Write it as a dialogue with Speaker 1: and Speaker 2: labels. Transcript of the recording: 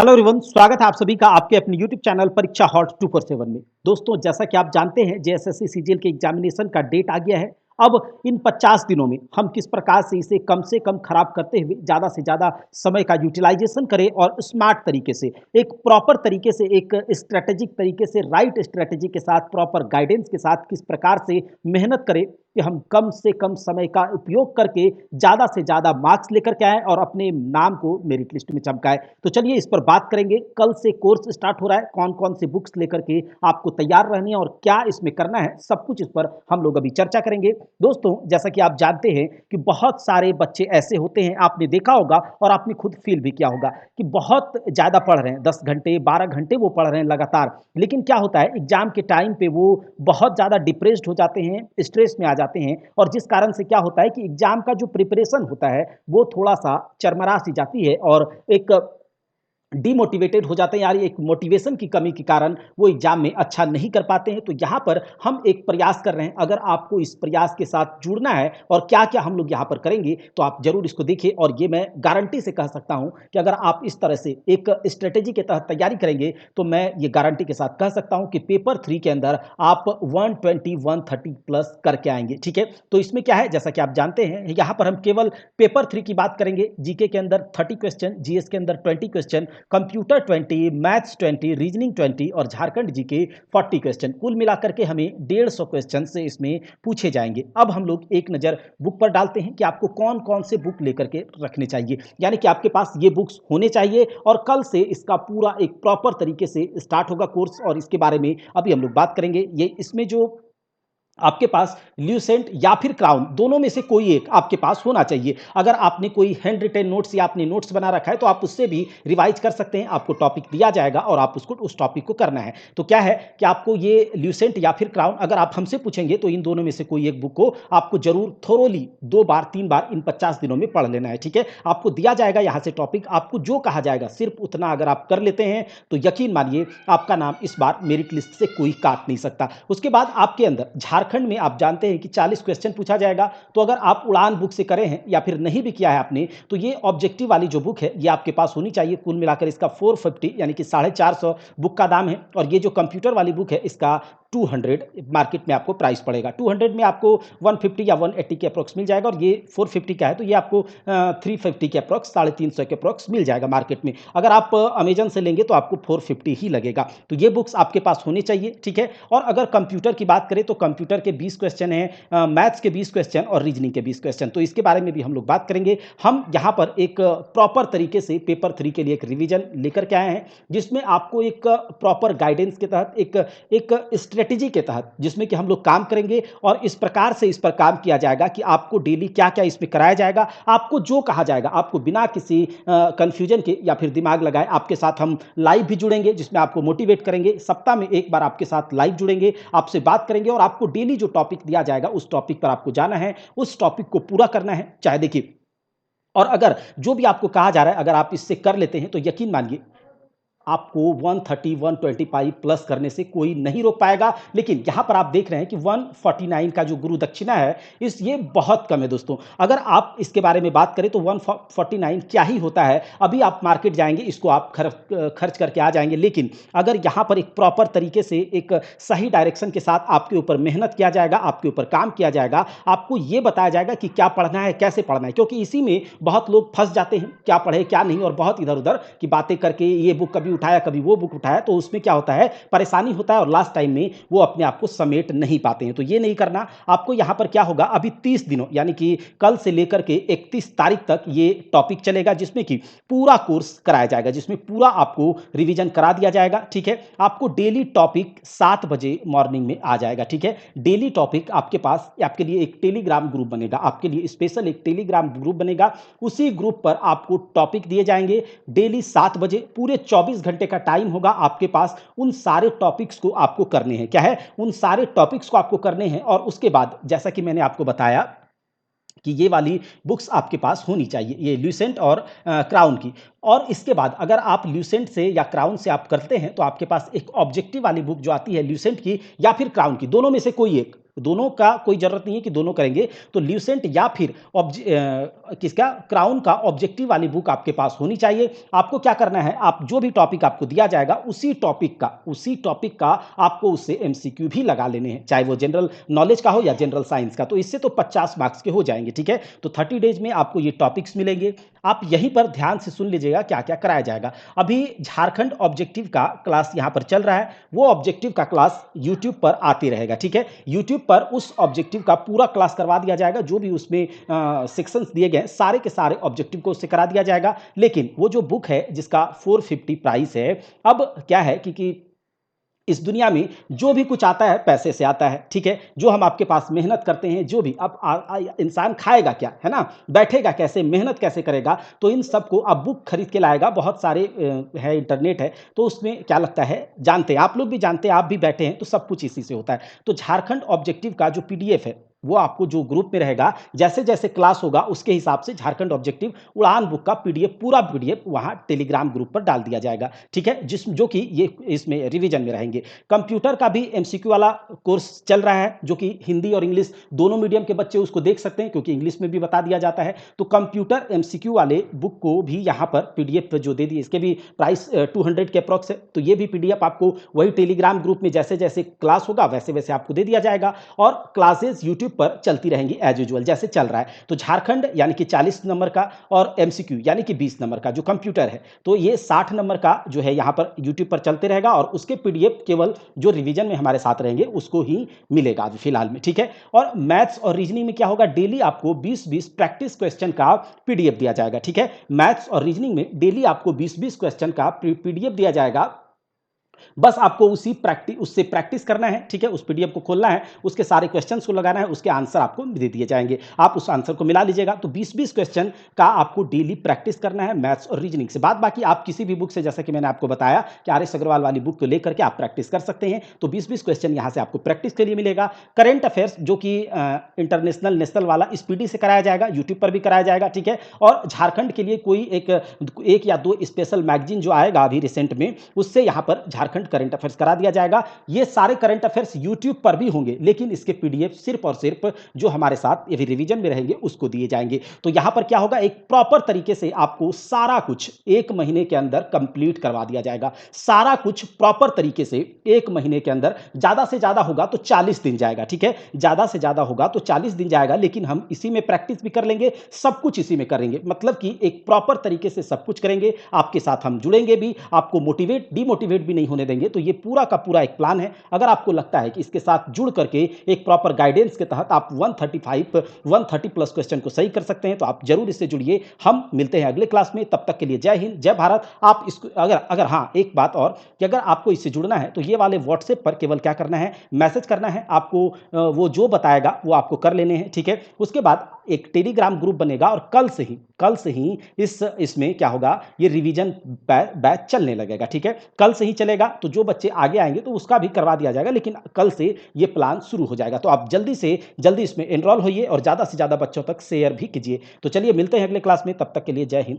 Speaker 1: Hello everyone, स्वागत है आप सभी का आपके अपने यूट्यूब चैनल परीक्षा हॉट 247 में। दोस्तों, जैसा कि आप जानते हैं जेएसएससी सीजीएल के एग्जामिनेशन का डेट आ गया है। अब इन 50 दिनों में हम किस प्रकार से कम खराब करते हुए ज़्यादा से ज़्यादा समय का यूटिलाइजेशन करें और स्मार्ट तरीके से, एक प्रॉपर तरीके से, एक स्ट्रेटेजिक तरीके से, राइट स्ट्रेटेजी के साथ, प्रॉपर गाइडेंस के साथ किस प्रकार से मेहनत करें कि हम कम से कम समय का उपयोग करके ज़्यादा से ज़्यादा मार्क्स लेकर के आएँ और अपने नाम को मेरिट लिस्ट में चमकाएँ। तो चलिए इस पर बात करेंगे। कल से कोर्स स्टार्ट हो रहा है, कौन-कौन से बुक्स लेकर के आपको तैयार रहनी है और क्या इसमें करना है, सब कुछ इस पर हम लोग अभी चर्चा करेंगे। दोस्तों, जैसा कि आप जानते हैं कि बहुत सारे बच्चे ऐसे होते हैं, आपने देखा होगा और आपने खुद फील भी किया होगा कि बहुत ज़्यादा पढ़ रहे हैं, 10 घंटे, 12 घंटे वो पढ़ रहे हैं लगातार। लेकिन क्या होता है एग्ज़ाम के टाइम पे वो बहुत ज़्यादा डिप्रेस्ड हो जाते हैं, स्ट्रेस में आ जाते हैं और जिस कारण से क्या होता है कि एग्ज़ाम का जो प्रिपरेशन होता है, वो थोड़ा-सा चरमरा-सी जाती है और एक डिमोटिवेटेड हो जाते हैं। यार, एक मोटिवेशन की कमी के कारण वो एग्जाम में अच्छा नहीं कर पाते हैं। तो यहाँ पर हम एक प्रयास कर रहे हैं। अगर आपको इस प्रयास के साथ जुड़ना है और क्या-क्या हम लोग यहाँ पर करेंगे, तो आप ज़रूर इसको देखिए और ये मैं गारंटी से कह सकता हूँ कि अगर आप इस तरह से एक स्ट्रैटेजी के तहत तैयारी करेंगे, तो मैं ये गारंटी के साथ कह सकता हूँ कि पेपर 3 के अंदर आप 120, 130 प्लस करके आएँगे, ठीक है? तो इसमें क्या है, जैसा कि आप जानते हैं, यहाँ पर हम केवल पेपर 3 की बात करेंगे। जीके के अंदर 30 क्वेश्चन, जीएस के अंदर 20 क्वेश्चन, कंप्यूटर 20, मैथ्स 20, रीजनिंग 20 और झारखंड जीके 40 क्वेश्चन। कुल मिलाकर के हमें 150 क्वेश्चन से इसमें पूछे जाएंगे। अब हम लोग एक नज़र बुक पर डालते हैं कि आपको कौन-कौन से बुक लेकर के रखने चाहिए। यानी कि आपके पास ये बुक्स होने चाहिए और कल से इसका पूरा एक प्रॉपर तरीके से स्टार्ट होगा कोर्स और इसके बारे में अभी हम लोग बात करेंगे। ये इसमें जो आपके पास ल्यूसेंट या फिर क्राउन दोनों में से कोई एक आपके पास होना चाहिए। अगर आपने कोई हैंड रिटेन नोट्स या आपने नोट्स बना रखा है तो आप उससे भी रिवाइज कर सकते हैं। आपको टॉपिक दिया जाएगा और आप उसको उस टॉपिक को करना है। तो क्या है कि आपको ये ल्यूसेंट या फिर क्राउन अगर आप हमसे पूछेंगे तो इन दोनों में से कोई एक बुक को आपको जरूर थोरोली 2 बार 3 बार इन 50 दिनों में पढ़ लेना है, ठीक है? आपको दिया जाएगा यहाँ से टॉपिक, आपको जो कहा जाएगा सिर्फ उतना अगर आप कर लेते हैं तो यकीन मानिए आपका नाम इस बार मेरिट लिस्ट से कोई काट नहीं सकता। उसके बाद आपके अंदर झारखंड में आप जानते हैं कि 40 क्वेश्चन पूछा जाएगा। तो अगर आप उड़ान बुक से करे हैं या फिर नहीं भी किया है आपने, तो ये ऑब्जेक्टिव वाली जो बुक है ये आपके पास होनी चाहिए। कुल मिलाकर इसका 450 यानी कि 450 बुक का दाम है और ये जो कंप्यूटर वाली बुक है इसका 200 मार्केट में आपको प्राइस पड़ेगा। 200 में आपको 150 या 180 के अप्रॉक्स मिल जाएगा और ये 450 का है तो ये आपको 350 के अप्रॉक्स, 350 के अप्रॉक्स मिल जाएगा मार्केट में। अगर आप अमेजन से लेंगे तो आपको 450 ही लगेगा। तो ये बुक्स आपके पास होनी चाहिए, ठीक है? और अगर कंप्यूटर की बात करें तो कंप्यूटर के 20 क्वेश्चन हैं, मैथ्स के 20 क्वेश्चन और रीजनिंग के 20 क्वेश्चन। तो इसके बारे में भी हम लोग बात करेंगे। हम यहाँ पर एक प्रॉपर तरीके से पेपर 3 के लिए एक रिवीजन लेकर के आए हैं, जिसमें आपको एक प्रॉपर गाइडेंस के तहत एक एक स्ट्रेटेजी के तहत जिसमें कि हम लोग काम करेंगे और इस प्रकार से इस पर काम किया जाएगा कि आपको डेली क्या-क्या इसमें कराया जाएगा। आपको जो कहा जाएगा, आपको बिना किसी कन्फ्यूजन के या फिर दिमाग लगाए आपके साथ हम लाइव भी जुड़ेंगे, जिसमें आपको मोटिवेट करेंगे। सप्ताह में एक बार आपके साथ लाइव जुड़ेंगे, आपसे बात करेंगे और आपको डेली जो टॉपिक दिया जाएगा उस टॉपिक पर आपको जाना है, उस टॉपिक को पूरा करना है। चाहे देखिए, और अगर जो भी आपको कहा जा रहा है अगर आप इससे कर लेते हैं तो यकीन मानिए आपको 130, 125 प्लस करने से कोई नहीं रोक पाएगा। लेकिन यहाँ पर आप देख रहे हैं कि 149 का जो गुरु दक्षिणा है, ये बहुत कम है दोस्तों। अगर आप इसके बारे में बात करें तो 149 क्या ही होता है? अभी आप मार्केट जाएँगे, इसको आप खर्च करके आ जाएँगे। लेकिन अगर यहाँ पर एक प्रॉपर तरीके से एक सही डायरेक्शन के साथ आपके ऊपर मेहनत किया जाएगा, आपके ऊपर काम किया जाएगा, आपको ये बताया जाएगा कि क्या पढ़ना है, कैसे पढ़ना है। क्योंकि इसी में बहुत लोग फँस जाते हैं, क्या पढ़े, क्या नहीं और बहुत इधर-उधर की बातें करके ये बुक कभी उठाया, कभी वो बुक उठाया, तो उसमें क्या होता है, परेशानी होता है और लास्ट टाइम में वो अपने आप को समेट नहीं पाते हैं। तो ये नहीं करना। आपको यहाँ पर क्या होगा, अभी 30 दिनों यानी कि कल से लेकर के 31 तारीख तक ये टॉपिक चलेगा, जिसमें कि पूरा कोर्स कराया जाएगा, जिसमें पूरा आपको रिवीजन करा दिया जाएगा, ठीक है? आपको डेली टॉपिक 7 बजे मॉर्निंग में आ जाएगा, ठीक है? डेली टॉपिक आपके पास आपके लिए एक टेलीग्राम ग्रुप बनेगा, आपके लिए स्पेशल एक टेलीग्राम ग्रुप बनेगा। उसी ग्रुप पर आपको टॉपिक दिए जाएँगे डेली 7 बजे, पूरे 24 घंटे का टाइम होगा आपके पास। उन सारे टॉपिक्स को आपको करने हैं। क्या है? उन सारे टॉपिक्स को आपको करने हैं और उसके बाद जैसा कि मैंने आपको बताया कि ये वाली बुक्स आपके पास होनी चाहिए, ये ल्यूसेंट और क्राउन की। और इसके बाद अगर आप ल्यूसेंट से या क्राउन से आप करते हैं तो आपके पास एक ऑब्जेक्टिव वाली बुक जो आती है ल्यूसेंट की या फिर क्राउन की, दोनों में से कोई एक दोनों का कोई ज़रूरत नहीं है कि दोनों करेंगे, तो ल्यूसेंट या फिर किसका क्राउन का ऑब्जेक्टिव वाली बुक आपके पास होनी चाहिए। आपको क्या करना है, आप जो भी टॉपिक आपको दिया जाएगा, उसी टॉपिक का आपको उससे एमसीक्यू भी लगा लेने हैं, चाहे वो जनरल नॉलेज का हो या जनरल साइंस का। तो इससे तो 50 मार्क्स के हो जाएँगे, ठीक है? तो 30 डेज़ में आपको ये टॉपिक्स मिलेंगे। आप यहीं पर ध्यान से सुन लीजिएगा क्या-क्या कराया जाएगा। अभी झारखंड ऑब्जेक्टिव का क्लास यहाँ पर चल रहा है, वो ऑब्जेक्टिव का क्लास यूट्यूब पर आते रहेगा, ठीक है? यूट्यूब पर उस ऑब्जेक्टिव का पूरा क्लास करवा दिया जाएगा, जो भी उसमें सेक्शंस दिए गए हैं, सारे के सारे ऑब्जेक्टिव को उससे करा दिया जाएगा। लेकिन वो जो बुक है जिसका 450 प्राइस है, अब क्या है कि इस दुनिया में जो भी कुछ आता है पैसे से आता है, ठीक है? जो हम आपके पास मेहनत करते हैं, जो भी अब इंसान खाएगा क्या, है ना? बैठेगा कैसे, मेहनत कैसे करेगा? तो इन सबको अब बुक खरीद के लाएगा, बहुत सारे है इंटरनेट है, तो उसमें क्या लगता है, जानते हैं, आप लोग भी जानते हैं, आप भी बैठे हैं, तो सब कुछ इसी से होता है। तो झारखंड ऑब्जेक्टिव का जो पीडीएफ है, वो आपको जो ग्रुप में रहेगा, जैसे-जैसे क्लास होगा, उसके हिसाब से झारखंड ऑब्जेक्टिव उड़ान बुक का पीडीएफ, पूरा पीडीएफ वहाँ टेलीग्राम ग्रुप पर डाल दिया जाएगा, ठीक है? जो कि ये इसमें रिवीजन में रहेंगे। कंप्यूटर का भी एमसीक्यू वाला कोर्स चल रहा है, जो कि हिंदी और इंग्लिश दोनों मीडियम के बच्चे उसको देख सकते हैं, क्योंकि इंग्लिश में भी बता दिया जाता है। तो कंप्यूटर एमसीक्यू वाले बुक को भी यहाँ पर पीडीएफ जो दे दिए, इसके भी प्राइस 200 के अप्रॉक्स है। तो ये भी पीडीएफ आपको वही टेलीग्राम ग्रुप में जैसे-जैसे क्लास होगा, वैसे-वैसे आपको दे दिया जाएगा और क्लासेस यूट्यूब पर चलती रहेंगी एज़ यूजुअल जैसे चल रहा है। तो झारखंड यानी कि 40 नंबर का और एमसीक्यू यानी कि 20 नंबर का जो कंप्यूटर है, तो ये 60 नंबर का जो है यहाँ पर यूट्यूब पर चलते रहेगा और उसके पीडीएफ केवल जो रिवीजन में हमारे साथ रहेंगे उसको ही मिलेगा अभी फिलहाल में, ठीक है? और मैथ्स और रीजनिंग में क्या होगा, डेली आपको 20-20 प्रैक्टिस क्वेश्चन का पीडीएफ दिया जाएगा, ठीक है? मैथ्स और रीजनिंग में डेली आपको 20-20 क्वेश्चन का पीडीएफ दिया जाएगा। बस आपको उससे प्रैक्टिस करना है, ठीक है? उस पीडीएफ को खोलना है, उसके सारे क्वेश्चंस को लगाना है, उसके आंसर आपको दे दिए जाएँगे। आप उस आंसर को मिला लीजिएगा, तो 20-20 क्वेश्चन का आपको डेली प्रैक्टिस करना है मैथ्स और रीजनिंग से। बाद बाकी आप किसी भी बुक से, जैसा कि मैंने आपको बताया कि आर एस अग्रवाल वाली बुक को लेकर के आप प्रैक्टिस कर सकते हैं। तो 20-20 क्वेश्चन यहाँ से आपको प्रैक्टिस के लिए मिलेगा। करंट अफेयर्स जो कि इंटरनेशनल, नेशनल वाला स्पीडी से कराया जाएगा, यूट्यूब पर भी कराया जाएगा, ठीक है? और झारखंड के लिए कोई एक या 2 स्पेशल मैगज़ीन जो आएगा अभी रिसेंट में, उससे यहाँ पर झारखंड करंट अफेयर्स करा दिया जाएगा। ये सारे करंट अफेयर्स यूट्यूब पर भी होंगे, लेकिन इसके पीडीएफ सिर्फ और सिर्फ जो हमारे साथ ये रिवीजन में रहेंगे उसको दिए जाएंगे। तो यहाँ पर क्या होगा, एक प्रॉपर तरीके से आपको सारा कुछ 1 महीने के अंदर कंप्लीट करवा दिया जाएगा। सारा कुछ प्रॉपर तरीके से 1 महीने के अंदर, ज़्यादा से ज़्यादा होगा तो 40 दिन जाएगा, ठीक है? ज़्यादा से ज़्यादा होगा तो 40 दिन जाएगा, लेकिन हम इसी में प्रैक्टिस भी कर लेंगे, सब कुछ इसी में करेंगे। मतलब कि एक प्रॉपर तरीके से सब कुछ करेंगे, आपके साथ हम जुड़ेंगे भी, आपको डिमोटिवेट भी नहीं होने देंगे। तो ये पूरा का पूरा एक प्लान है। अगर आपको लगता है कि इसके साथ जुड़ करके एक प्रॉपर गाइडेंस के तहत आप 130 प्लस क्वेश्चन को सही कर सकते हैं, तो आप जरूर इससे जुड़िए। हम मिलते हैं अगले क्लास में, तब तक के लिए जय हिंद, जय भारत। आप इसको अगर हाँ, एक बात और कि अगर आपको इससे जुड़ना है तो ये वाले व्हाट्सएप पर केवल क्या करना है, मैसेज करना है आपको। वो जो बताएगा वो आपको कर लेने हैं, ठीक है? उसके बाद एक टेलीग्राम ग्रुप बनेगा और कल से ही इसमें क्या होगा, ये रिवीजन बैच चलने लगेगा, ठीक है? कल से ही चलेगा, तो जो बच्चे आगे आएंगे तो उसका भी करवा दिया जाएगा, लेकिन कल से ये प्लान शुरू हो जाएगा। तो आप जल्दी से जल्दी इसमें एनरोल होइए और ज़्यादा से ज़्यादा बच्चों तक शेयर भी कीजिए। तो चलिए मिलते हैं अगले क्लास में, तब तक के लिए जय हिंद।